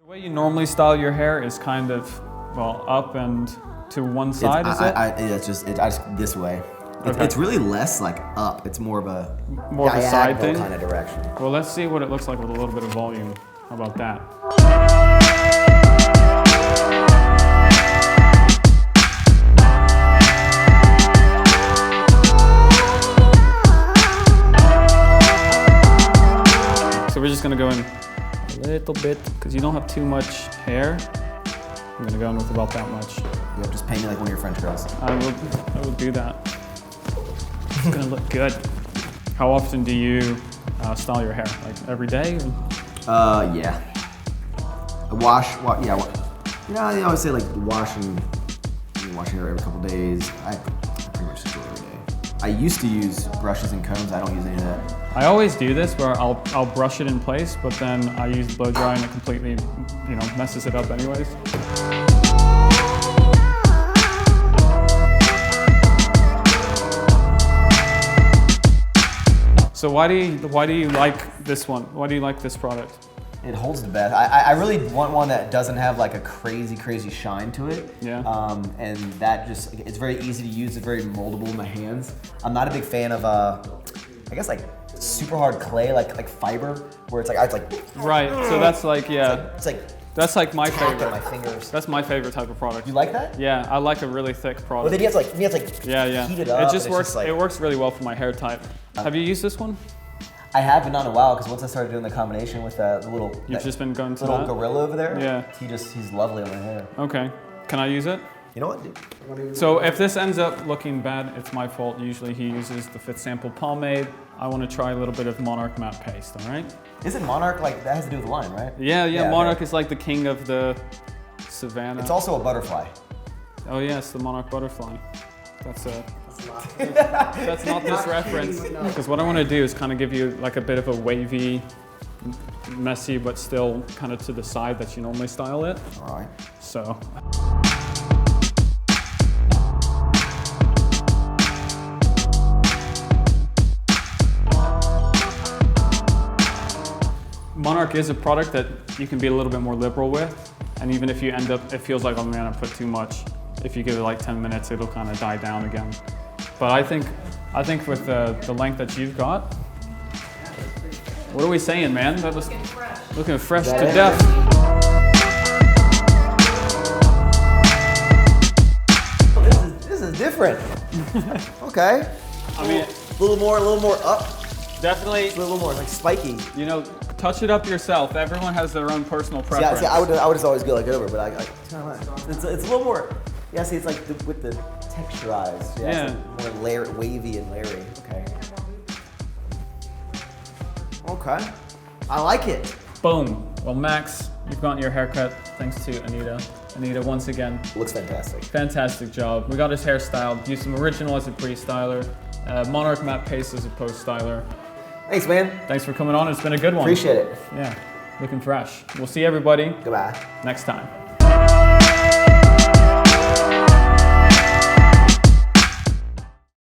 The way you normally style your hair is kind of, well, up and to one side, is it? It's just this way. Okay. It's really less like up. It's more of a side thing kind of direction. Well, let's see what it looks like with a little bit of volume. How about that? So we're just gonna go in a little bit because you don't have too much hair. I'm gonna go in with about that much. Yeah, just paint me like one of your French girls. I will do that. It's gonna look good. How often do you style your hair? Like every day? Yeah. Yeah. I always say like washing hair every couple days. I pretty much just do it every day. I used to use brushes and combs. I don't use any of that. I always do this where I'll brush it in place, but then I use blow dry and it completely, messes it up anyways. So why do you like this one? Why do you like this product? It holds the best. I really want one that doesn't have like a crazy shine to it. Yeah. And that it's very easy to use. It's very moldable in my hands. I'm not a big fan of I guess like super hard clay, like fiber, where it's like right. So that's like, yeah. It's like that's like my favorite. My fingers. That's my favorite type of product. You like that? Yeah, I like a really thick product. Well, then you have to yeah. heat it up. It just works. It works really well for my hair type. Have you used this one? I have, but not in a while, because once I started doing the combination with the little just been going to little gorilla over there. Yeah. He's lovely on my hair. Okay. Can I use it? You know what, dude? So if this ends up looking bad, it's my fault. Usually he uses the Fit Sample pomade. I want to try a little bit of Monarch matte paste, all right? Isn't Monarch that has to do with the line, right? Yeah, Monarch is like the king of the Savannah. It's also a butterfly. Oh yes, the Monarch butterfly. That's not this reference. Because what I want to do is kind of give you like a bit of a wavy, messy, but still kind of to the side that you normally style it. All right. So. Monarch is a product that you can be a little bit more liberal with. And even if you end up, it feels like, oh man, I put too much. If you give it like 10 minutes, it'll kind of die down again. But I think with the length that you've got, what are we saying, man? That was looking fresh to death. This is different. Okay. I mean, a little more up. Definitely. A little more like spiky. Touch it up yourself. Everyone has their own personal preference. See, I would just always go like over, but it's a little more. Yeah, see, it's like with the texturized. Yeah. It's more wavy and layering. Okay. Okay. I like it. Boom. Well, Max, you've gotten your haircut thanks to Anita. Anita, once again. Looks fantastic. Fantastic job. We got his hair styled. Used some original as a pre-styler. Monarch matte paste as a post-styler. Thanks, man. Thanks for coming on. It's been a good one. Appreciate it. Yeah. Looking fresh. We'll see everybody. Goodbye. Next time.